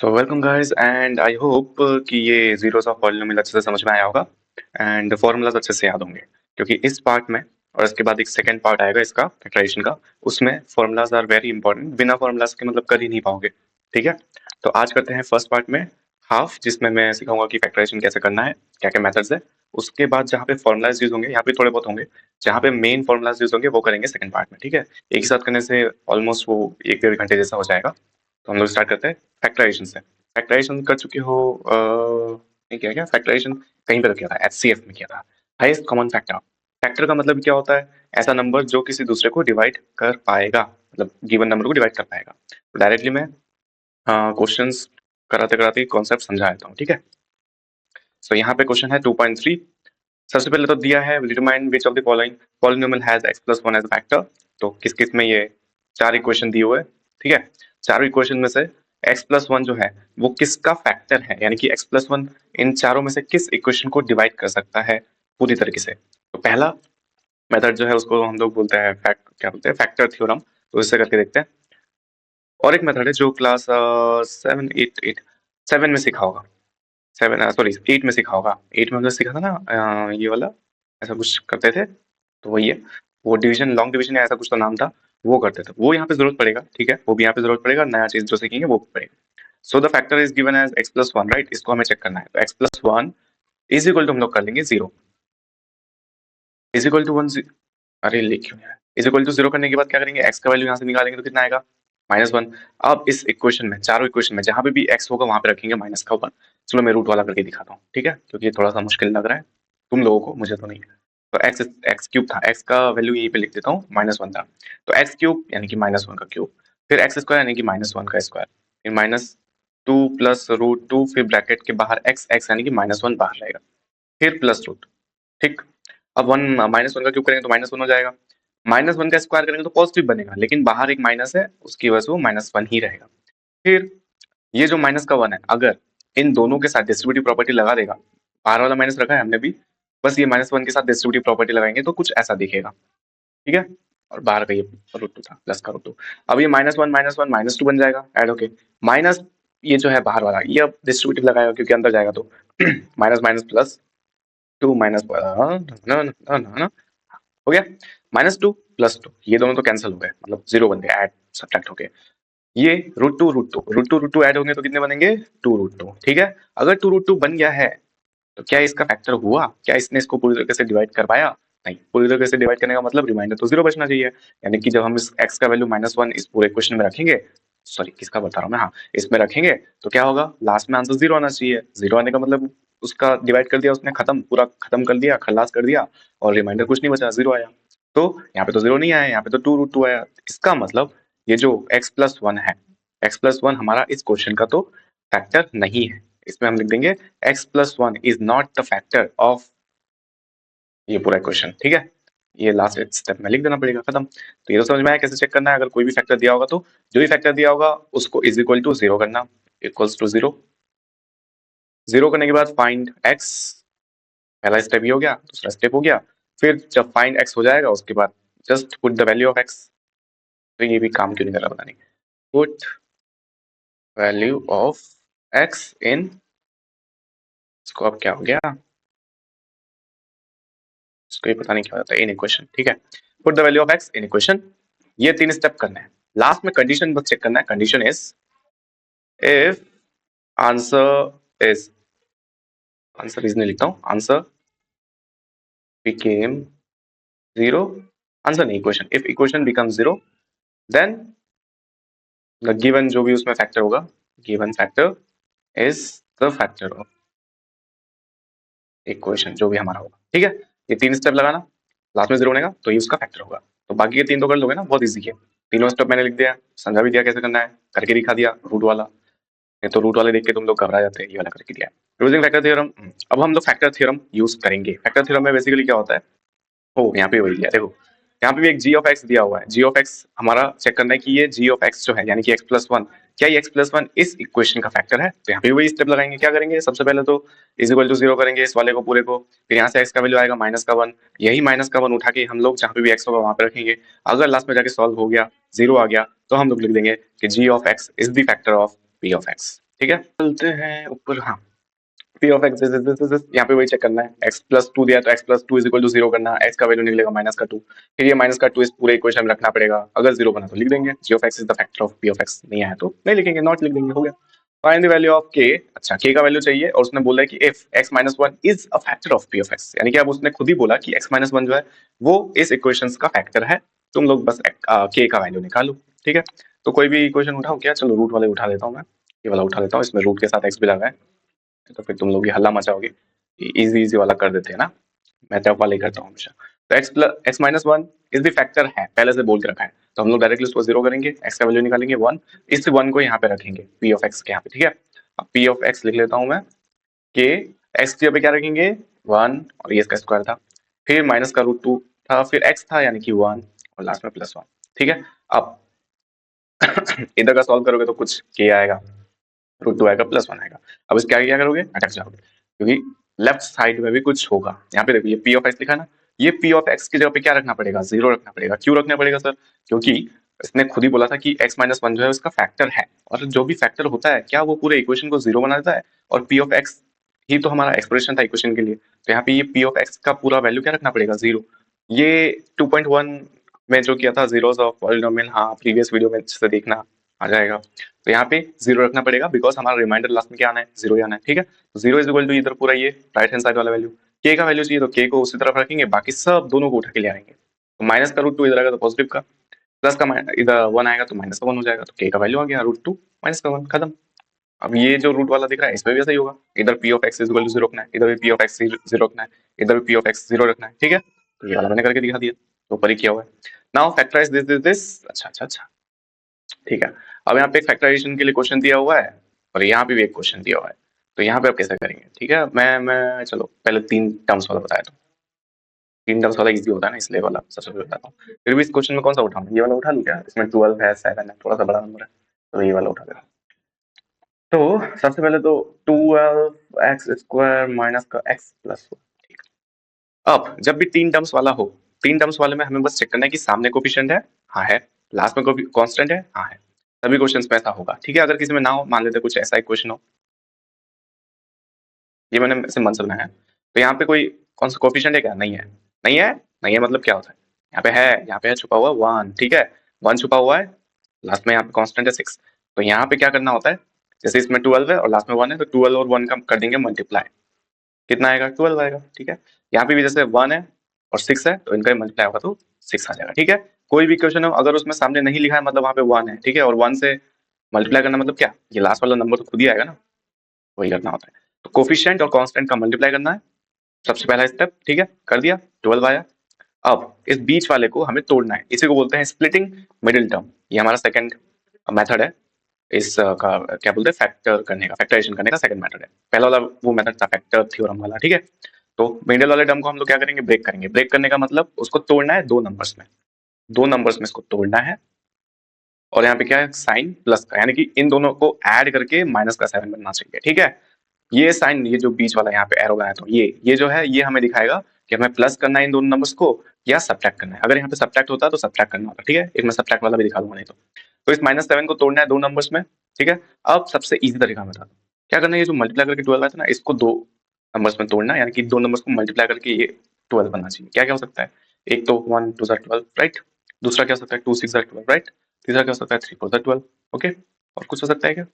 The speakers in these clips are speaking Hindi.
So welcome guys and I hope कि ये जीरोस ऑफ पॉलिनोमियल अच्छे से समझ में आया होगा एंड फॉर्मूलाज अच्छे से याद होंगे क्योंकि इस पार्ट में और इसके बाद एक सेकंड पार्ट आएगा इसका फैक्टराइजेशन का। उसमें फॉर्मूलाज आर वेरी इंपॉर्टेंट, बिना फॉर्मूलाज के मतलब कर ही नहीं पाओगे। ठीक है, तो आज करते हैं फर्स्ट पार्ट में हाफ, जिसमें मैं सिखाऊंगा कि फैक्टराइजेशन कैसे करना है, क्या क्या मेथड्स है। उसके बाद जहाँ पे फॉर्मूलाज यूज होंगे यहाँ पे थोड़े बहुत होंगे, जहाँ पे मेन फॉर्मूलाज यूज होंगे वो करेंगे सेकंड पार्ट में। ठीक है, एक ही साथ करने से ऑलमोस्ट वो 1-1.5 घंटे जैसा हो जाएगा। तो हम लोग स्टार्ट करते हैं फैक्टराइजेशन से। फैक्टराइजेशन कर चुके हो? नहीं किया क्या फैक्टराइजेशन? कहीं पर किया था, एचसीएफ में किया था, हाईएस्ट कॉमन फैक्टर। फैक्टर का मतलब क्या होता है? ऐसा नंबर जो किसी दूसरे को डिवाइड कर पाएगा, मतलब गिवन नंबर को डिवाइड कर पाएगा। तो डायरेक्टली मैं क्वेश्चंस कराते कराते कॉन्सेप्ट समझा देता हूँ। ठीक है, सो यहाँ पे क्वेश्चन है 2.3। सबसे पहले तो दिया है determine which of the following polynomial has x plus 1 age factor. तो किस किस में ये चार इक्वेशन दिए हुए हैं। ठीक है, चारों इक्वेशन में से x प्लस 1 जो है वो किसका फैक्टर है, यानी कि x प्लस 1 इन चारों में से किस इक्वेशन को डिवाइड कर सकता है पूरी तरीके से। तो पहला मेथड जो है उसको हम लोग बोलते हैं क्या बोलते हैं, फैक्टर थ्योरम। तो इससे करके देखते हैं। और एक मेथड है जो क्लास 7 में सीखा होगा, 8 में सीखा होगा। 8 में हमने सीखा था ना, ये वाला ऐसा कुछ करते थे। तो वही है, वो डिवीजन, लॉन्ग डिवीजन या ऐसा कुछ तो नाम था, वो करते थे। वो यहाँ पे जरूरत पड़ेगा। ठीक है, वो भी यहाँ पे जरूरत पड़ेगा, नया चीज जो सीखेंगे वो पड़ेगा। So the factor is given as x plus 1, right. इसको हमें चेक करना है। तो x plus 1 is equal to हम लोग कर लेंगे 0, इज इक्वल टू 1। अरे लिख क्यों नहीं, इज इक्वल टू 0 करने के बाद क्या करेंगे, x का वैल्यू यहाँ से निकालेंगे तो कितना आएगा, -1। अब इस इक्वेशन में, चारों इक्वेशन में जहां पे भी x होगा वहां पे रखेंगे माइनस का 1। चलो मैं रूट वाला करके दिखाता हूँ, ठीक है, क्योंकि ये थोड़ा सा मुश्किल लग रहा है तुम लोगों को, मुझे तो नहीं। तो एक्स क्यूब था, x का वैल्यू यहीं पे लिख देता हूँ, -1 था। तो एक्स क्यूब यानी कि -1 का क्यूब, फिर एक्स स्क्वायर यानी कि -1 का स्क्वायर, फिर -2 प्लस √2, फिर ब्रैकेट के बाहर x यानी कि -1 बाहर रहेगा, फिर प्लस रूट। ठीक, अब -1 का क्यूब करेंगे तो -1 हो जाएगा, -1 का स्क्वायर करेंगे तो पॉजिटिव बनेगा, लेकिन बाहर एक माइनस है, उसकी वजह से वो -1 ही रहेगा। फिर ये जो माइनस का 1 है, अगर इन दोनों के साथ डिस्ट्रीब्यूटिव प्रॉपर्टी लगा देगा, बाहर वाला माइनस रखा है हमने भी, बस ये -1 के साथ डिस्ट्रीब्यूटिव प्रॉपर्टी लगाएंगे तो कुछ ऐसा दिखेगा। ठीक है, और बाहर का ये √2 था, प्लस का √2। अब ये -1 -1 -2 बन जाएगा ऐड होके, माइनस ये जो है बाहर वाला, ये अब डिस्ट्रीब्यूटिव लगाएगा क्योंकि अंदर जाएगा तो माइनस माइनस प्लस 2 माइनस हो गया, -2 +2, ये दोनों तो कैंसिल हो गए, मतलब 0 बन गए, ऐड सब्ट्रैक्ट हो गए। ये √2 ऐड होंगे तो कितने बनेंगे, 2√2। ठीक है, अगर 2√2 बन गया है तो क्या इसका फैक्टर हुआ, क्या इसने इसको पूरी तरीके से डिवाइड कर पाया? नहीं, पूरी तरीके से डिवाइड करने का मतलब रिमाइंडर तो 0 बचना चाहिए। यानी कि जब हम इस x का वैल्यू -1 इस पूरे क्वेश्चन में रखेंगे, सॉरी किसका बता रहा हूँ मैं, हाँ इसमें रखेंगे, तो क्या होगा, लास्ट में आंसर 0 आना चाहिए। 0 आने का मतलब उसका डिवाइड कर दिया उसने, खत्म, पूरा खत्म कर दिया, खलास कर दिया, और रिमाइंडर कुछ नहीं बचा, 0 आया। तो यहाँ पे तो 0 नहीं आया, यहाँ पे तो 2√2 आया। इसका मतलब ये जो x प्लस 1 है, x प्लस 1 हमारा इस क्वेश्चन का तो फैक्टर नहीं है। इसमें हम लिख देंगे x plus 1 is not the factor of ये पूरा क्वेश्चन। ठीक है, ये लास्ट स्टेप में लिख देना पड़ेगा, खत्म। तो ये तो समझ में आया कैसे चेक करना है। अगर कोई भी फैक्टर दिया होगा तो जो भी फैक्टर दिया होगा उसको इज इक्वल टू 0 करना, इक्वल्स टू 0। 0 करने के बाद फाइंड x, पहला स्टेप ये हो गया, दूसरा स्टेप हो गया। फिर जब फाइंड x हो जाएगा उसके बाद just put the value of x। तो ये भी काम क्यों नहीं कर रहा पता नहीं, पुट वैल्यू ऑफ x इन, इसको अब क्या हो गया, इसको ये पता नहीं क्या होता है, इन इक्वेशन। ठीक है, put the value of x in equation. ये 3 स्टेप करना है। लास्ट में कंडीशन बस चेक करना है, condition is if answer is, answer is नहीं लिखता हूं, आंसर बिकेम 0, आंसर नहीं equation, if equation become 0 then the given जो भी उसमें फैक्टर होगा, given factor is the factor of equation जो भी हमारा होगा। ठीक है, ये 3 स्टेप लगाना, लास्ट में 0 बनेगा तो ये उसका फैक्टर होगा। तो बाकी के 3 तो कर लोगे ना, बहुत इजी है। तीनों स्टेप मैंने लिख दिया, समझा भी दिया कैसे करना है, करके दिखा दिया रूट वाला। नहीं तो रूट वाले देख के तुम लोग घबरा जाते हैं, ये वाला करके दिया। यूजिंग फैक्टर थ्योरम, अब हम लोग फैक्टर थ्योरम यूज करेंगे। फैक्टर थ्योरम में बेसिकली क्या होता है, ओ यहाँ पे वही दिया, देखो यहाँ पे भी एक g ऑफ x दिया हुआ है। g ऑफ x हमारा चेक करना है कि ये g ऑफ x जो है यानी कि x प्लस 1, क्या ये x प्लस 1 इस इक्वेशन का फैक्टर है। तो यहाँ पे वही स्टेप लगाएंगे, क्या करेंगे, सबसे पहले तो इज इक्वल टू 0 करेंगे इस वाले को पूरे को, फिर यहाँ से x का वैल्यू आएगा -1, यही -1 उठा के हम लोग जहाँ पे भी x होगा वहां पे रखेंगे। अगर लास्ट में जाके सॉल्व हो गया, 0 आ गया, तो हम लोग लिख देंगे कि g of x is the factor of p of x। ठीक है, चलते हैं ऊपर। हाँ, पी ऑफ एक्स यहाँ पे वही चेक करना है, एक्स प्लस टू दिया तो x plus two is equal to zero करना है, एक्स का वैल्यू निकलेगा माइनस का टू, फिर ये माइनस का टू इस पूरे इक्वेशन में रखना पड़ेगा, अगर जीरो बना तो लिख देंगे g of x is the factor of p of x, नहीं आया तो नहीं लिखेंगे, नॉट लिख देंगे, हो गया। फाइंड द वैल्यू ऑफ के। अच्छा, के का वैल्यू चाहिए और उसने बोला है कि if x minus one is a factor of p of x, यानी कि अब उसने खुद ही बोला कि एक्स माइनस वन जो है वो इस इक्वेशन का फैक्टर है, तुम लोग बस के का वैल्यू निकालो। ठीक है, तो कोई भी इक्वेशन उठाओ क्या, चलो रूट वाले उठा लेता हूँ मैं, ये वाला उठा लेता हूँ, इसमें रूट के साथ एक्स भी लगा है, तो फिर तुम लोग ये हल्ला मचाओगे, इजी इजी वाला कर देते हैं ना, मैं टफ वाला ही करता हूँ हमेशा। तो x plus x minus one is the factor है, पहले से बोल के रखा है, तो हम लोग डायरेक्टली उसको जीरो करेंगे, एक्स का वैल्यू निकालेंगे वन, इस वन को यहाँ पे रखेंगे पी ऑफ एक्स के यहाँ पे। ठीक है, अब पी ऑफ एक्स लिख लेता हूँ मैं, के एक्स की जगह पे क्या रखेंगे वन, और ये इसका स्क्वायर था, फिर माइनस का रूट टू था, फिर एक्स था यानी कि वन, और लास्ट में प्लस वन। ठीक है, अब इधर का सॉल्व करोगे तो कुछ के आएगा, रूट टू आएगा, प्लस वन आएगा। अब इसके आगे क्या करोगे, अटक जाओगे, क्योंकि लेफ्ट साइड में भी कुछ होगा। यहाँ पे देखो ये पी ऑफ एक्स लिखा है ना, ये पी ऑफ एक्स की जगह पे क्या रखना पड़ेगा, जीरो रखना पड़ेगा। क्यों रखना पड़ेगा सर, क्योंकि इसने खुद ही बोला था कि एक्स माइनस वन जो है उसका फैक्टर है, और जो भी फैक्टर होता है क्या वो पूरे इक्वेशन को जीरो बना देता है, और पी ऑफ एक्स ही तो हमारा एक्सप्रेशन था इक्वेशन के लिए, तो यहाँ पे ये पी ऑफ एक्स का पूरा वैल्यू क्या रखना पड़ेगा, जीरो। ये 2.1 में जो किया था जीरोस ऑफ पॉलिनोमियल, हाँ प्रीवियस वीडियो में से देखना आ जाएगा, तो यहाँ पे जीरो रखना पड़ेगा, बिकॉज हमारा रिमाइंडर लास्ट में क्या आना है, जीरो ही आना है। ठीक है, तो जीरो इज इक्वल टू इधर पूरा ये राइट हैंड साइड वाला वैल्यू, के का वैल्यू चाहिए तो के को उसी तरफ रखेंगे, बाकी सब दोनों को उठा के ले आएंगे, तो माइनस का रूट टू इधर आएगा तो पॉजिटिव का, प्लस का इधर वन आएगा तो माइनस का वन हो जाएगा, तो के का वैल्यू आ गया रूट टू माइनस का वन, खत्म। अब ये जो रूट वाला दिख रहा है इसमें भी ऐसा ही होगा, इधर P of x is equal to zero रखना है, इधर भी पी ऑफ एक्स जीरो रखना है, इधर भी पी ऑफ एक्स जीरो रखना है। ठीक है, तो ये वाला मैंने करके दिखा दिया, तो ऊपर ही किया हुआ है। Now factorise this. अच्छा अच्छा अच्छा, ठीक है, अब यहाँ पे एक फैक्टराइजेशन के लिए क्वेश्चन दिया हुआ है, और यहाँ पे भी एक क्वेश्चन दिया हुआ है, तो यहाँ पे आप कैसे करेंगे। ठीक है, मैं चलो पहले तीन टर्म्स वाला बताया था, तीन टर्म्स वाला इजी होता है ना, इसलिए वाला सबसे पहले बताता हूँ। फिर भी इस क्वेश्चन में कौन सा उठाऊं, ये वाला उठा लूं क्या, इसमें 12 है 7 है, थोड़ा सा बड़ा नंबर है, तो ये वाला उठा देगा। तो सबसे पहले तो 12 एक्स स्क्वायर माइनस का एक्स प्लस, अब जब भी तीन टर्म्स वाला हो, तीन टर्म्स वाले में हमें बस चेक करना है कि सामने कोफिशिएंट है, हाँ है, लास्ट में कोई कांस्टेंट है, हाँ है, सभी क्वेश्चंस में ऐसा होगा। ठीक है, अगर किसी में ना हो, मान लेते कुछ ऐसा एक क्वेश्चन हो, ये मैंने ऐसे मन से बनाया है, तो यहाँ पे कोई कौन सा कोफिशिएंट है क्या, नहीं है, नहीं है, नहीं है मतलब क्या होता है, यहाँ पे है, यहाँ पे है छुपा हुआ वन। ठीक है, वन छुपा हुआ है, लास्ट में यहाँ पे कांस्टेंट है सिक्स, तो यहाँ पे क्या करना होता है, जैसे इसमें 12 है और लास्ट में वन है, तो 12 और वन का कर देंगे मल्टीप्लाई, कितना आएगा, 12 आएगा। ठीक है, यहाँ पे भी जैसे वन है और सिक्स है, तो इनका मल्टीप्लाई होगा तो सिक्स आ जाएगा। ठीक है, कोई भी क्वेश्चन हो अगर उसमें सामने नहीं लिखा है मतलब वहां पे वन है, ठीक है, और वन से मल्टीप्लाई करना मतलब क्या, ये लास्ट वाला नंबर तो खुद ही आएगा ना, वही करना होता है। तो कोफिशिएंट और कांस्टेंट का मल्टीप्लाई करना है, सबसे पहला स्टेप। ठीक है, कर दिया, 12 आया। अब इस बीच वाले को हमें तोड़ना है, इसी को बोलते हैं स्प्लिटिंग मिडिल टर्म, ये हमारा सेकंड मेथड है, इस का क्या बोलते हैं, फैक्टर करने का, फैक्टराइजेशन करने का सेकंड मेथड है। पहला वाला वो मेथड था फैक्टर थ्योरम वाला। ठीक है, तो मिडिल वाले टर्म को हम लोग क्या करेंगे, ब्रेक करेंगे। ब्रेक करने का मतलब उसको तोड़ना है दो नंबर्स में, दो नंबर्स में इसको तोड़ना है, और यहाँ पे क्या है, साइन प्लस का, यानी कि इन दोनों को ऐड करके माइनस का 7 बनना चाहिए। ठीक है, ये साइन, ये जो बीच वाला यहाँ पे एरो बनाया, तो ये जो है ये हमें दिखाएगा कि हमें प्लस करना है इन दोनों नंबर्स को या सब्ट्रैक्ट करना है। अगर यहाँ पे सब्ट्रैक्ट होता तो सब्ट्रैक्ट करना होता। ठीक है, एक मैं सब्ट्रैक्ट वाला भी दिखा दूंगा नहीं तो इस माइनस 7 को तोड़ना है दो नंबर्स में। ठीक है, अब सबसे इजी तरीका मैं बता दूं, क्या करना है, ये जो मल्टीप्लाई करके 12 आया था ना, इसको दो नंबर्स में तोड़ना है, यानी कि दो नंबर्स को मल्टीप्लाई करके ये 12 बनना चाहिए। क्या क्या हो सकता है, एक तो 1 2 12, राइट, दूसरा क्या हो सकता है 2 6 12, राइट, तीसरा क्या हो सकता है 3 4 12। ओके, और कुछ हो सकता है क्या,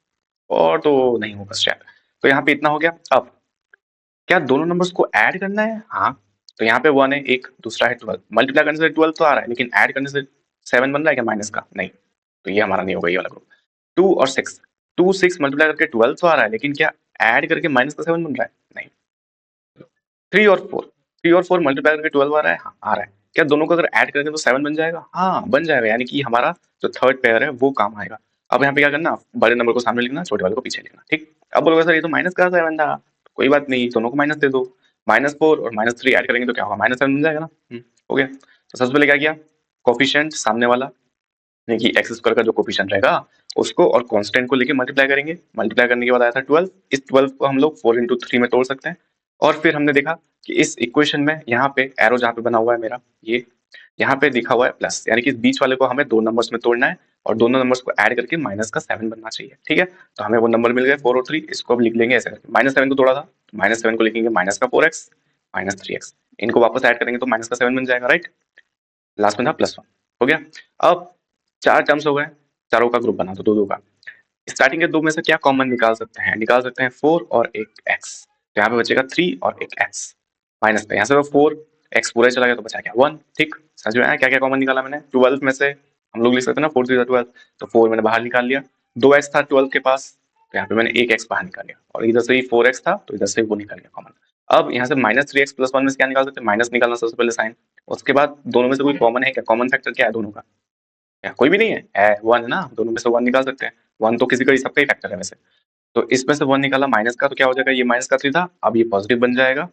और तो नहीं होगा शायद। तो यहाँ पे इतना हो गया। अब क्या दोनों नंबर्स को ऐड करना है, हाँ, तो यहाँ पे वन है एक, दूसरा है 12, मल्टीप्लाई करने से 12 तो आ रहा है, लेकिन ऐड करने से 7 बन रहा है क्या माइनस का, नहीं, तो ये हमारा नहीं होगा ये वाला ग्रुप। 2 और 6, 2 6 मल्टीप्लाई करके 12 तो आ रहा है, लेकिन क्या ऐड करके माइनस का 7 बन रहा है, नहीं। 3 और 4, 3 और 4 मल्टीप्लाई करके 12 आ रहा है, हाँ आ रहा है, क्या दोनों को अगर ऐड करेंगे तो 7 बन जाएगा, हाँ बन जाएगा, यानी कि हमारा जो थर्ड पेयर है वो काम आएगा। अब यहाँ पे क्या करना, बड़े नंबर को सामने लिखना, छोटे वाले को पीछे लिखना। ठीक, अब बोलोगे सर ये तो माइनस का 7 था, कोई बात नहीं, दोनों को माइनस दे दो, -4 और -3 ऐड करेंगे तो क्या होगा, -7 बन जाएगा ना। हो गया। तो सबसे पहले क्या किया, कोफिशिएंट सामने वाला यानी कि एक्स स्क्वायर का जो कोफिशिएंट रहेगा उसको और कांस्टेंट को लेके मल्टीप्लाई करेंगे, मल्टीप्लाई करने के बाद आया था 12, इस 12 को हम लोग 4 into 3 में तोड़ सकते हैं। और फिर हमने देखा कि इस इक्वेशन में यहाँ पे एरो जहाँ पे बना हुआ है मेरा, ये यहाँ पे लिखा हुआ है प्लस, यानी कि इस बीच वाले को हमें दो नंबर्स में तोड़ना है, और दोनों नंबर्स को ऐड करके माइनस का 7 बनना चाहिए। ठीक है, तो हमें वो नंबर मिल गए 4 और 3। इसको अब लिख लेंगे ऐसे करके, -7 को तोड़ा था तो -7 को लिखेंगे माइनस का 4x -3x, इनको वापस ऐड करेंगे तो माइनस का 7 बन जाएगा। राइट, लास्ट में था +1 हो गया। अब 4 टर्म्स हो गए, चारों का ग्रुप बना दो, दो दो का। स्टार्टिंग के दो में से क्या कॉमन निकाल सकते हैं? निकाल सकते हैं 4 और एक x, तो यहाँ पे बचेगा 3 और एक x माइनस का, यहाँ से 4 x पूरा ही चला गया तो बचा क्या 1। ठीक, समझ में आया क्या क्या कॉमन निकाला मैंने? 12 में से हम लोग लिख सकते हैं ना 4 3 12, तो 4 मैंने बाहर निकाल लिया, 2x था 12 के पास तो यहाँ पे मैंने एक x बाहर निकाल लिया, और इधर से ही 4x था तो इधर से वो निकाल लिया कॉमन। अब यहाँ से -3x + 1 में से क्या निकाल सकते हैं? माइनस निकालना सबसे पहले साइन, उसके बाद दोनों में से कोई कॉमन है क्या? कॉमन फैक्टर क्या है दोनों का? क्या कोई भी नहीं है? 1 है ना, दोनों में से 1 निकाल सकते हैं। 1 तो किसी का ही, सबका ही फैक्टर है वैसे। तो इसमें से 1 निकाला माइनस का, तो क्या हो जाएगा? ये माइनस का 3 था, अब ये पॉजिटिव बन जाएगा,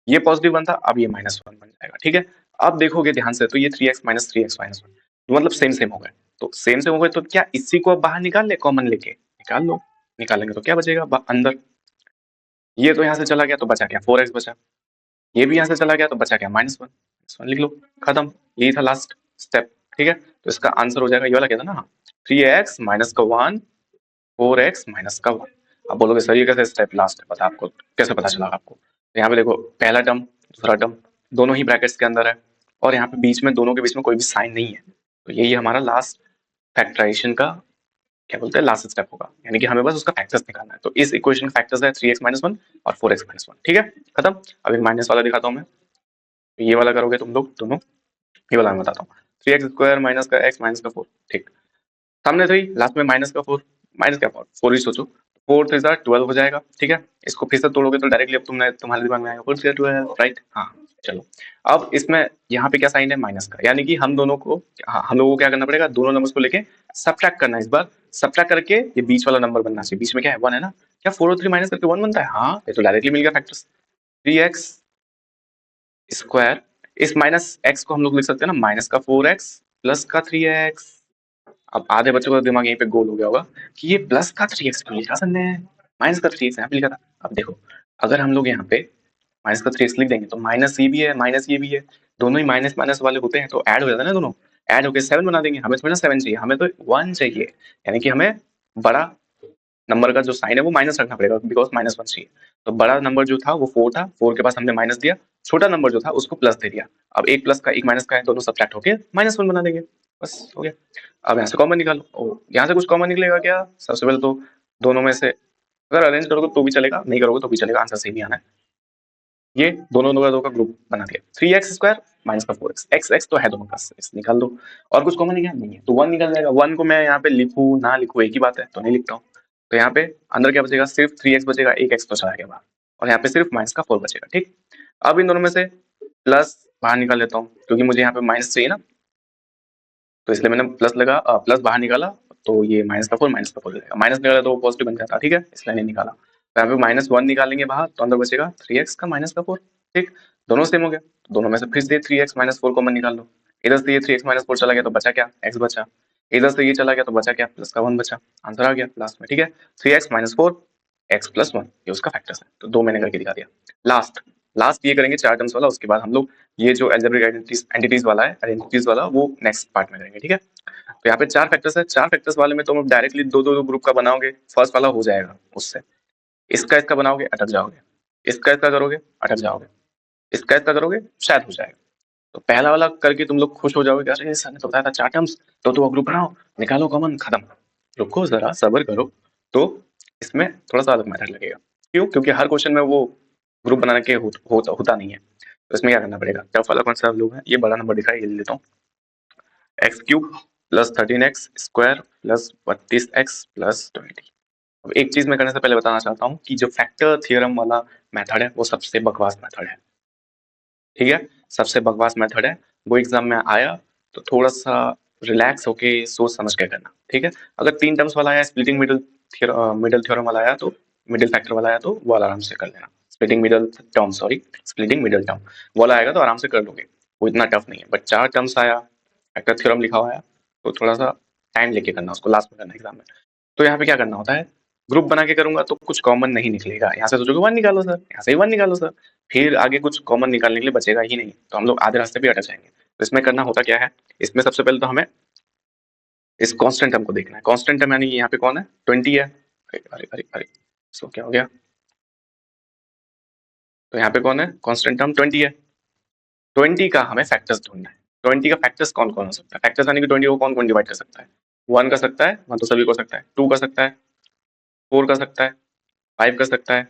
ये पॉजिटिव 1 था, अब ये -1 बन जाएगा। ठीक है, अब देखोगे ध्यान से तो ये 3x - 3x - 1 मतलब सेम सेम हो गए। तो सेम सेम हो गए तो क्या इसी को अब बाहर निकाल ले, कॉमन लेके निकाल लो। निकालेंगे तो क्या बचेगा अंदर? ये तो यहाँ से चला गया तो बचा क्या 4x बचा, ये भी यहाँ से चला गया तो बचा क्या -1 लिख लो, खत्म। यही था लास्ट स्टेप। ठीक है, तो इसका आंसर हो जाएगा ये वाला, क्या था ना 3x - का 1 4x - का 1। अब बोलोगे सर ये कैसे स्टेप लास्ट है, पता आपको कैसे पता चला आपको? तो यहाँ पे देखो, पहला टर्म दूसरा टर्म दोनों ही ब्रैकेट्स के अंदर है, और यहाँ पे बीच में दोनों के बीच में कोई भी साइन नहीं है, तो यही हमारा लास्ट फैक्टराइजेशन का क्या बोलते हैं लास्ट स्टेप होगा, यानी कि हमें बस उसका फैक्टर्स निकालना है। तो इस इक्वेशन का फैक्टर्स है 3x - 1 और 4x - 1। ठीक है, खत्म। अब एक माइनस वाला दिखाता हूँ मैं, तो ये वाला करोगे तुम लोग दोनों, ये वाला मैं बताता हूँ। 3x² माइनस का x माइनस का 4। ठीक, सामने 3 लास्ट में माइनस का 4, माइनस का 4 ही सोचो, 4 3 12 हो जाएगा। ठीक है, इसको फिर से तोड़ोगे तो डायरेक्टली अब तुम्हारे दिमाग में आएगा 4 3 12। राइट, हाँ चलो। अब इसमें यहाँ पे क्या साइन है? माइनस का, यानी कि हम दोनों को, हाँ हम लोगों को क्या करना पड़ेगा? दोनों नंबर्स को लेके सब्ट्रैक्ट करना है। इस बार सब्ट्रैक्ट करके ये बीच वाला नंबर बनना चाहिए, बीच में क्या है 1 है ना, क्या 4 और 3 माइनस करके 1 बनता है? हाँ, ये तो डायरेक्टली मिल गया फैक्टर्स। 3x² इस माइनस x को हम लोग लिख सकते हैं ना माइनस का 4x प्लस का 3x। अब आधे बच्चों का दिमाग यहीं पे गोल हो गया होगा कि ये प्लस का 3x क्यों लिखा सर ने, माइनस का 3x यहाँ पे लिखा था। अब देखो, अगर हम लोग यहाँ पे माइनस का 3x लिख देंगे तो माइनस ये भी है माइनस ये भी है, दोनों ही माइनस माइनस वाले होते हैं, तो ऐड हो जाता है ना, दोनों ऐड होकर 7 बना देंगे। हमें थोड़ा 7 चाहिए, हमें तो 1 चाहिए, यानी कि हमें बड़ा नंबर का जो साइन है वो माइनस रखना पड़ेगा, बिकॉज -1 चाहिए। तो बड़ा नंबर जो था वो 4 था, 4 के पास हमने माइनस दिया, छोटा नंबर जो था उसको प्लस दे दिया। अब एक प्लस का एक माइनस का है, दोनों सब्ट्रैक्ट होके -1 बना देंगे, बस हो गया। अब यहाँ से कॉमन निकालो, यहाँ से कुछ कॉमन निकलेगा क्या? सबसे पहले तो दोनों में से अगर अरेंज करोगे तो भी चलेगा, नहीं करोगे तो भी चलेगा, आंसर सेम ही आना है। ये दोनों दो का ग्रुप बना दिया, 3x² माइनस का 4x, x तो है दोनों पास, x निकाल दो। और कुछ कॉमन निकाल नहीं है तो 1 निकल जाएगा। 1 को मैं यहाँ पे लिखूं ना लिखूं एक ही बात है, तो नहीं लिखता हूँ। तो यहाँ पे अंदर क्या बचेगा? सिर्फ 3x बचेगा, एक x तो चला गया बाहर, और यहाँ पे सिर्फ माइनस का 4 बचेगा। ठीक, अब इन दोनों में से प्लस बाहर निकाल लेता हूँ, क्योंकि मुझे यहाँ पे माइनस चाहिए ना, तो इसलिए मैंने प्लस प्लस बाहर निकाला, तो ये माइनस का 4 जाएगा, माइनस निकाला तो वो पॉजिटिव बन जाता। ठीक है, इसलिए नहीं निकाला। तो यहाँ पे -1 निकालेंगे बाहर तो अंदर बचेगा 3x का माइनस का 4। ठीक, दोनों सेम हो गया, दोनों में से फिर से 3x - 4 कॉमन निकाल लो। इधर से ये 3x - 4 चला गया तो बचा क्या? x बचा। इधर से ये चला गया तो बचा क्या? प्लस का 1 बचा, आंसर आ गया लास्ट में। ठीक है, 3x - 4 x + 1 ये उसका फैक्टर्स है, तो 2 मैंने करके दिखा दिया। लास्ट लास्ट ये करेंगे 4 टर्म्स वाला, उसके बाद हम लोग ये जो अलजेब्रिक एंटिटीज वाला है, आइडेंटिटीज वाला, वो नेक्स्ट पार्ट में करेंगे। ठीक है, तो यहाँ पे 4 फैक्टर्स है, 4 फैक्टर्स वाले में तुम डायरेक्टली दो दो ग्रुप का बनाओगे, फर्स्ट वाला हो जाएगा उससे, इसका बनाओगे अटक जाओगे, इसका करोगे अटक जाओगे, इसका करोगे शायद हो जाएगा। तो पहला वाला करके तुम लोग खुश हो जाओगे, अरे सर ने तो बताया था 4 टर्म्स, तो ग्रुप बनाओ, निकालो कॉमन, खत्म। रुको जरा सब्र करो, तो इसमें थोड़ा सा अलग मेथड लगेगा। क्यों? क्योंकि हर क्वेश्चन में वो ग्रुप बनाने के होता नहीं है, तो इसमें क्या करना पड़ेगा? टफ वाला कौन सा लोग है? ये बड़ा नंबर दिखा है, ये ले लेता हूँ, x³ + 13x² + 32x + 20। अब एक चीज मैं करने से पहले बताना चाहता हूँ कि जो फैक्टर थ्योरम वाला मेथड है वो सबसे बकवास मेथड है। ठीक है, सबसे बकवास मेथड है, वो एग्जाम में आया तो थोड़ा सा रिलैक्स होके सोच समझ के करना। ठीक है, अगर 3 टर्म्स वाला आया, स्प्लिटिंग मिडल थ्योरम वाला आया, तो मिडिल फैक्टर वाला आया तो वो आराम से कर लेना। स्प्लिटिंग मिडल टर्म वाला आएगा तो आराम से कर लोगे, वो इतना टफ नहीं है। बट 4 टर्म्स आया, फैक्टर थ्योरम लिखा हुआ आया, तो थोड़ा सा टाइम लेके करना, उसको लास्ट में करना एग्जाम में। तो यहाँ पे क्या करना होता है, ग्रुप बना के करूंगा तो कुछ कॉमन नहीं निकलेगा, यहाँ से सोचोगे 1 निकालो सर, यहाँ से 1 निकालो सर, फिर आगे कुछ कॉमन निकालने के लिए बचेगा ही नहीं, तो हम लोग आधे रास्ते पे अटक जाएंगे। तो इसमें करना होता क्या है, इसमें सबसे पहले तो हमें इस कांस्टेंट टर्म को देखना है। कांस्टेंट टर्म यानी यहाँ पे कौन है, 20 है। अरे अरे अरे अरे, इसको क्या हो गया, तो यहाँ पे कौन है, कांस्टेंट टर्म 20 है। 20 का हमें फैक्टर्स ढूंढना है। 20 का फैक्टर्स कौन कौन हो सकता है, फैक्टर्स यानी कि 20 को कौन कौन डिवाइड कर सकता है। 1 कर सकता है, 1 तो सभी को सकता है, 2 कर सकता है, 4 कर सकता है, 5 कर सकता है,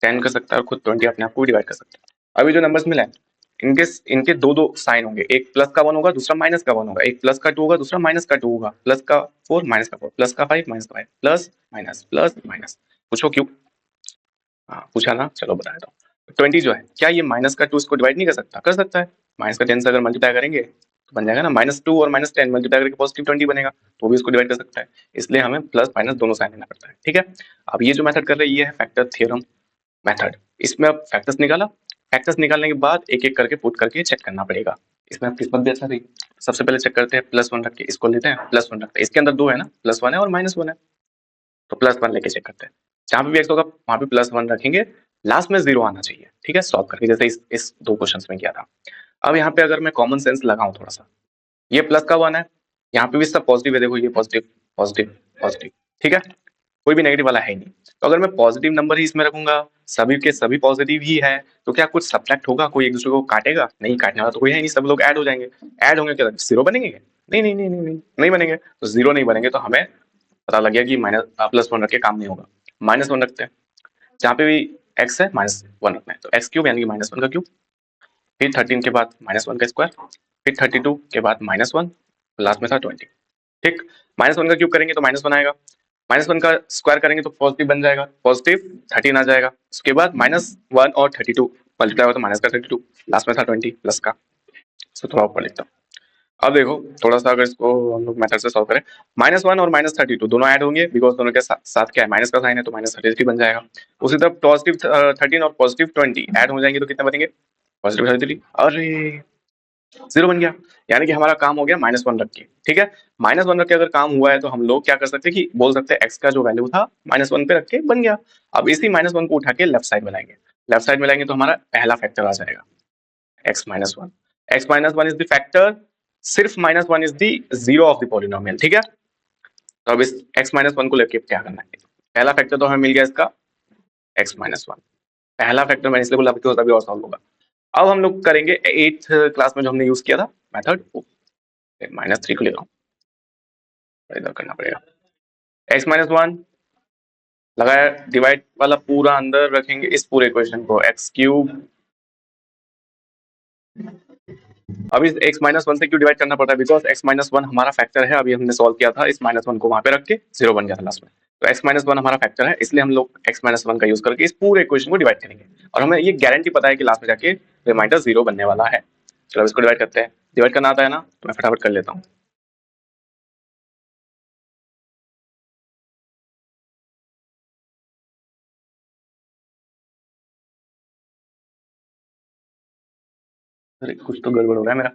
10 कर सकता है, और खुद 20 अपने आप को डिवाइड कर सकता है। अभी जो नंबर्स मिले हैं, इनके इनके दो दो साइन होंगे, एक प्लस का 1 होगा, दूसरा माइनस का 1 होगा, एक प्लस का 2 होगा, दूसरा माइनस का 2 होगा, प्लस का 4 माइनस का 4, प्लस का 5 माइनस का 5, प्लस माइनस। पूछो क्यों, हाँ पूछा ना, चलो बता देता हूँ। 20 जो है, क्या ये माइनस का 2 इसको डिवाइड नहीं कर सकता, कर सकता है। माइनस का 10 से अगर मल्टीप्लाई करेंगे तो बन जाएगा ना, -2 और -10 मल्टीप्लाई करके पॉजिटिव 20 बनेगा, तो भी इसको डिवाइड कर सकता है। इसलिए हमें प्लस माइनस दोनों साइन लेना पड़ता है, ठीक है। अब ये जो मेथड कर रहे हैं, ये है फैक्टर थ्योरम मेथड। इसमें अब फैक्टर्स निकाला, फैक्टर्स निकालने के बाद एक एक करके पुट करके चेक करना पड़ेगा। इसमें अब किस्मत भी अच्छा रही। सबसे पहले चेक करते हैं, +1 रख के इसको लेते हैं, +1 रखते हैं, इसके अंदर 2 है ना, +1 है और -1 है, तो +1 लेके चेक करते हैं। जहां पे भी x होगा वहां पे +1 रखेंगे, लास्ट में 0 आना चाहिए, ठीक है, सॉल्व करके, जैसे इस दो क्वेश्चंस में किया था। अब यहाँ पे अगर मैं कॉमन सेंस लगाऊं थोड़ा सा, ये प्लस का 1 है, यहाँ पे भी सब पॉजिटिव है, देखो ये पॉजिटिव पॉजिटिव पॉजिटिव, ठीक है, कोई भी नेगेटिव वाला है ही नहीं। तो अगर मैं पॉजिटिव नंबर ही इसमें रखूंगा, सभी के सभी पॉजिटिव ही है, तो क्या कुछ सब्ट्रैक्ट होगा, कोई एक दूसरे को काटेगा, नहीं काटने वाला तो कोई है नहीं, सब लोग ऐड हो जाएंगे। ऐड होंगे क्या, 0 बनेंगे क्या? नहीं नहीं नहीं नहीं नहीं नहीं बनेंगे, तो 0 नहीं बनेंगे, तो हमें पता लग गया कि माइनस +1 रख के काम नहीं होगा, -1 रखते हैं। जहाँ पे भी x है -1 रखना है, तो x क्यूब यानी कि -1 का क्यूब, फिर 13 के बाद -1 का स्क्वायर, फिर 32 के बाद -1, लास्ट में था 20, ठीक। -1 का क्यूब करेंगे तो -1 आएगा, -1 का स्क्वायर करेंगे तो पॉजिटिव बन जाएगा, पॉजिटिव 13 आ जाएगा, उसके बाद -1 और 32 मल्टीप्लाई हुआ तो माइनस का 32, लास्ट में था 20 प्लस का। इसको थोड़ा ऊपर लिखता हूँ। अब देखो थोड़ा सा अगर इसको हम लोग मेथड से सॉल्व करें, -1 और -32 दोनों ऐड होंगे, बिकॉज दोनों के साथ क्या है, माइनस का साइन है, तो -33 बन जाएगा। उसी तरह पॉजिटिव 13 और पॉजिटिव 20 ऐड हो जाएंगे तो कितने बनेंगे, पॉजिटिव 33, अरे 0 बन गया। यानी कि हमारा काम हो गया -1 रख के, ठीक है। -1 रख के अगर काम हुआ है तो हम लोग क्या कर सकते हैं कि बोल सकते हैं x का जो वैल्यू था -1 पे रख के बन गया। अब इसी -1 को उठा के लेफ्ट साइड में लाएंगे, लेफ्ट साइड में लाएंगे तो हमारा पहला फैक्टर आ जाएगा x-1, x-1 is the factor, सिर्फ -1 is the zero of the polynomial, ठीक है। तो अब इस x-1 को लेके क्या करना है, पहला फैक्टर तो हमें मिल गया इसका x-1, पहला फैक्टर मैंने इसलिए बोला बिकॉज अभी और सॉल्व होगा। अब हम लोग करेंगे 8th क्लास में जो हमने यूज किया था मेथड, -3 को ले रहा हूँ, इधर करना पड़ेगा, x-1 लगाया, डिवाइड वाला पूरा अंदर रखेंगे, इस पूरे इक्वेशन को x क्यूब। अब इस x-1 से क्यों डिवाइड करना पड़ता है, बिकॉज x-1 हमारा फैक्टर है, अभी हमने सॉल्व किया था, इस -1 को वहां पे रख के 0 बन गया था लास्ट में, तो x-1 हमारा फैक्टर है, इसलिए हम लोग x-1 का यूज करके इस पूरे इक्वेशन को डिवाइड करेंगे, और हमें ये गारंटी पता है कि लास्ट में जाके रिमाइंडर 0 बनने वाला है। चलो इसको डिवाइड करते हैं, डिवाइड करना आता है ना, तो मैं फटाफट कर लेता हूँ। अरे कुछ तो गड़बड़ हो रहा है मेरा,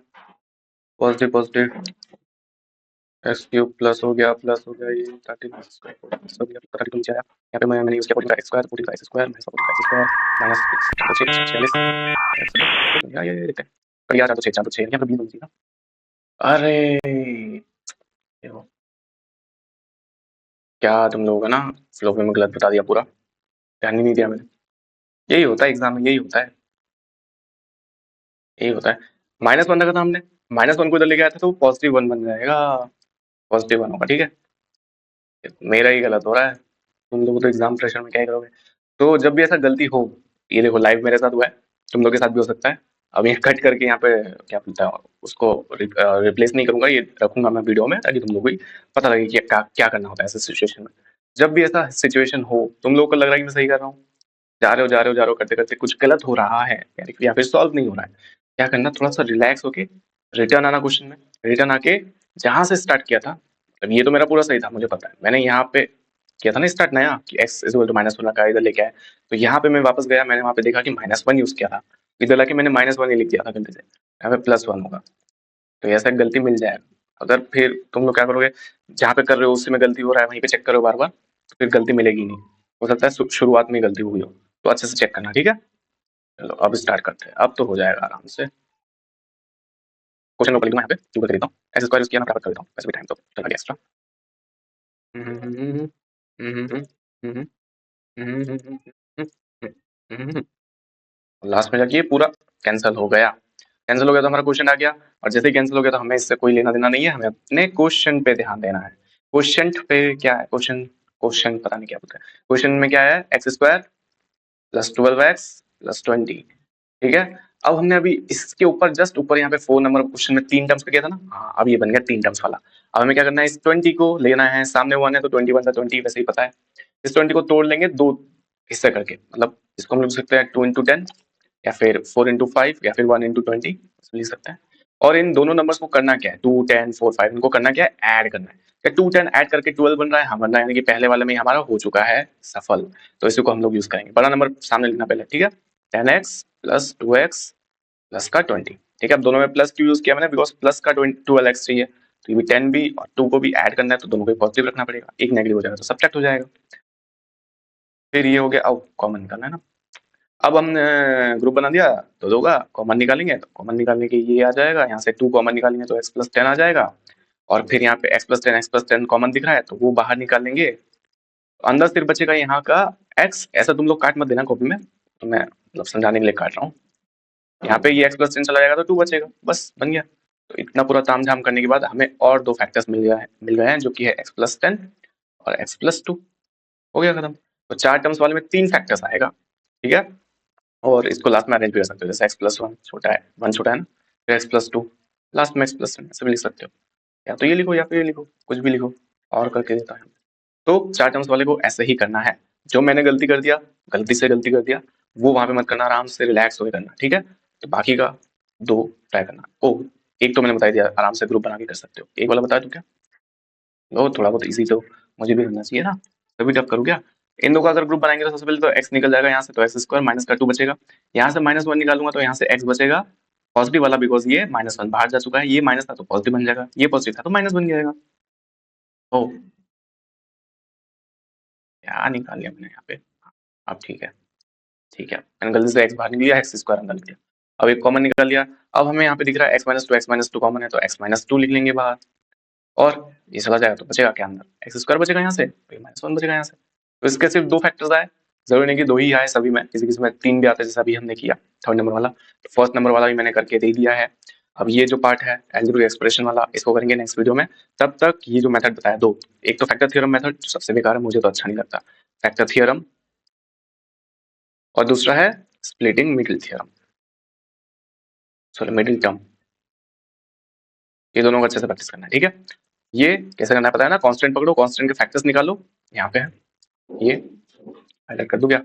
positive positive x cube plus हो गया ये 13 स्क्वायर प्लस हो गया 32 नीचे आया, यहाँ पे मैंने यूज किया 40 का एक्स स्क्वायर, 40 का एक्स स्क्वायर माइनस 40 का एक्स स्क्वायर माइनस 46 ये देखते हैं, कर दिया 4 तो 6 यहाँ पे 20 बची ना। अरे देखो क्या तुम लोगों का ना फ्लो में गलत बता दिया पूरा, ध्यान ही नहीं दिया मैंने। यही होता है एग्जाम में, यही होता है, यही होता है। -1 रखा था हमने, -1 को इधर लेके आया था तो +1 बन जाएगा, +1 होगा, ठीक है। मेरा ही गलत हो रहा है, तुम लोग तो एग्जाम प्रेशर में क्या ही करोगे। तो जब भी ऐसा गलती हो, ये देखो लाइव मेरे साथ हुआ है, तुम लोग के साथ भी हो सकता है। अब ये कट करके यहाँ पे क्या बोलता है उसको रिप्लेस नहीं करूंगा, ये रखूंगा मैं वीडियो में, ताकि तुम लोग को भी पता लगे कि क्या करना होता है ऐसे सिचुएशन में। जब भी ऐसा सिचुएशन हो, तुम लोग को लग रहा है कि मैं सही कर रहा हूँ, जा रहे हो करते करते कुछ गलत हो रहा है, यानी कि या फिर सॉल्व नहीं हो रहा है, क्या करना, थोड़ा सा रिलैक्स होके रिटर्न आना क्वेश्चन में, रिटर्न आके जहां से स्टार्ट किया था, मतलब ये तो मेरा पूरा सही था, मुझे पता है, मैंने यहाँ पे किया था ना स्टार्ट नया कि x इज इक्वल टू -1 का इधर लेके आए, तो यहाँ पे मैं वापस गया, मैंने वहां पे देखा कि -1 यूज किया था, इधर लाके मैंने -1 ही लिख दिया था गलती से, यहाँ पे +1 होगा, तो ऐसा गलती मिल जाएगा। अगर फिर तुम लोग क्या करोगे, जहाँ पे कर रहे हो उसी में गलती हो रहा है वहीं पे चेक करो बार बार, तो फिर गलती मिलेगी नहीं, हो सकता है शुरुआत में गलती हुई हो, तो अच्छे से चेक करना, ठीक है। चलो अब स्टार्ट करते हैं, अब तो हो जाएगा आराम से। क्वेश्चन ऊपर लिखना, यहाँ पे क्यों कर देता हूँ, एक्स स्क्वायर यूज किया ना, प्राप्त कर देता हूँ, वैसे भी टाइम तो चला गया एक्स्ट्रा। लास्ट में जाके ये पूरा कैंसिल हो गया। कैंसिल हो गया तो हमारा क्वेश्चन आ गया, और जैसे ही कैंसिल हो गया तो हमें इससे कोई लेना देना नहीं है, हमें अपने क्वेश्चन पे ध्यान देना है। क्वेश्चन पे क्या है, क्वेश्चन क्वेश्चन पता नहीं क्या बोलते हैं, क्वेश्चन में क्या है, x square plus 12x plus 20, ठीक है। अब हमने अभी इसके ऊपर जस्ट ऊपर यहाँ पे 4 नंबर क्वेश्चन में 3 टर्म्स पे किया था ना, हाँ अब ये बन गया 3 टर्म्स वाला। अब हमें क्या करना है, इस 20 को लेना है, सामने 1 है तो 20 बनता है 20, वैसे ही पता है। इस 20 को तोड़ लेंगे दो हिस्से करके, मतलब इसको हम लिख सकते हैं 2 इंटू 10, या फिर 4 इंटू 5, या फिर 1 इंटू 20 लिख सकते हैं। और इन दोनों नंबर्स को करना क्या है, 2 10 4 5, इनको करना क्या है, ऐड करना है। क्या 2 10 ऐड करके 12 बन रहा है, हाँ बन रहा है, यानी कि पहले वाले में ही हमारा हो चुका है सफल। तो इसी को हम लोग यूज करेंगे, बड़ा नंबर सामने लिखना पहले, ठीक है। 10x प्लस 2x प्लस का 20, ठीक है। अब दोनों में प्लस क्यों यूज किया मैंने, बिकॉज प्लस का 12x चाहिए, तो ये भी 10 भी और 2 को भी ऐड करना है, तो दोनों को पॉजिटिव रखना पड़ेगा, एक नेगेटिव हो जाएगा तो सब्ट्रैक्ट हो जाएगा। फिर ये हो गया, अब कॉमन निकालना है ना। अब हमने ग्रुप बना दिया, तो दो का कॉमन निकालेंगे, तो कॉमन निकालने के ये आ जाएगा, यहाँ से 2 कॉमन निकालेंगे तो x प्लस 10 आ जाएगा, और फिर यहाँ पे x प्लस 10 कॉमन दिख रहा है तो वो बाहर निकाल लेंगे, तो अंदर सिर्फ बचेगा यहाँ का x। ऐसा तुम लोग काट मत देना कॉपी में, तो मैं मतलब समझाने के लिए काट रहा हूँ। यहाँ पे ये x प्लस 10 चला जाएगा तो 2 बचेगा, बस बन गया। तो इतना पूरा ताम झाम करने के बाद हमें और दो फैक्टर्स मिल गए हैं, जो कि है x प्लस 10 और x प्लस 2। हो गया खत्म। तो 4 टर्म्स वाले में 3 फैक्टर्स आएगा, ठीक है। और इसको लास्ट में अरेंज भी कर सकते हो, जैसे एक्स प्लस वन छोटा है, वन छोटा है ना, फिर एक्स प्लस टू, लास्ट में एक्स प्लस वन, ऐसे भी लिख सकते हो। या तो ये लिखो या फिर ये लिखो, कुछ भी लिखो, और करके देता है। तो 4 टर्म्स वाले को ऐसे ही करना है। जो मैंने गलती कर दिया, गलती कर दिया, वो वहां पे मत करना, आराम से रिलैक्स होकर करना, ठीक है। तो बाकी का 2 ट्राई करना। ओ, एक तो मैंने बता दिया, आराम से ग्रुप बना के कर सकते हो, एक वाला बता दूं क्या? लो, थोड़ा बहुत इजी तो मुझे भी करना चाहिए ना, तभी टफ करूँ क्या? इन दो का अगर ग्रुप बनाएंगे तो सबसे पहले तो x निकल जाएगा यहाँ से, तो एक्स स्क्वायर माइनस का 2 बचेगा। यहाँ से -1 निकालूंगा तो यहाँ से x बचेगा पॉजिटिव वाला, बिकॉज ये -1 बाहर जा चुका है, ये माइनस था तो पॉजिटिव बन जाएगा, ये पॉजिटिव था तो माइनस बन जाएगा। ओ, क्या निकाल लिया मैंने यहाँ पे, अब ठीक है, ठीक है, मैंने गलती से x बाहर निकल लिया, एक्स स्क्वायर अंदर निकल लिया। अब एक कॉमन निकाल लिया। अब हमें यहाँ पे दिख रहा है x माइनस टू कॉमन है, तो x-2 लिख लेंगे बाहर, और ये चला जाएगा तो बचेगा क्या अंदर, एक्स स्क्वायर बचेगा यहाँ से, -1 बचेगा यहाँ से। तो इसके सिर्फ 2 फैक्टर्स आए, जरूरी नहीं कि 2 ही आए सभी में, किसी किसी में 3 भी आते हैं, जैसा अभी हमने किया थर्ड नंबर वाला। तो फर्स्ट नंबर वाला भी मैंने करके दे दिया है। अब ये जो पार्ट है एलजेब्रिक एक्सप्रेशन वाला, इसको करेंगे नेक्स्ट वीडियो में। तब तक ये जो मेथड बताया दो, एक तो फैक्टर थ्योरम मेथड जो सबसे बेकार है, मुझे तो अच्छा नहीं लगता फैक्टर थ्योरम, और दूसरा है splitting middle theorem, sorry middle term. ये दोनों को अच्छे से प्रैक्टिस करना है, ठीक है। ये कैसे करना है पता है ना, कांस्टेंट पकड़ो, कांस्टेंट के फैक्टर्स निकालो, यहाँ पे है ये, हाईलाइट कर दूं क्या,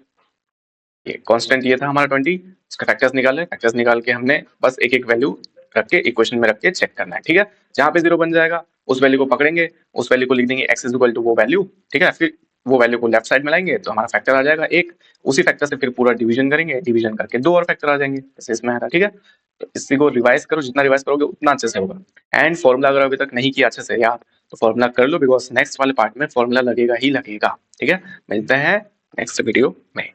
ये कांस्टेंट ये था हमारा 20, इसका फैक्टर्स निकाले, फैक्टर्स निकाल के हमने बस एक एक वैल्यू रख के इक्वेशन में रख के चेक करना है, ठीक है। जहां पे 0 बन जाएगा उस वैल्यू को पकड़ेंगे, उस वैल्यू को लिख देंगे x इज इक्वल टू वो वैल्यू, ठीक है। फिर वो वैल्यू को लेफ्ट साइड में लाएंगे तो हमारा फैक्टर आ जाएगा एक, उसी फैक्टर से फिर पूरा डिवीजन करेंगे, डिवीजन करके 2 और फैक्टर आ जाएंगे, जैसे इसमें आया था, ठीक है। तो इसी को रिवाइज करो, जितना रिवाइज करोगे उतना अच्छे से होगा। एंड फॉर्मूला अगर अभी तक नहीं किया अच्छे से याद, तो फॉर्मूला कर लो, बिकॉज नेक्स्ट वाले पार्ट में फॉर्मूला लगेगा ही लगेगा, ठीक है। मिलते हैं नेक्स्ट वीडियो में।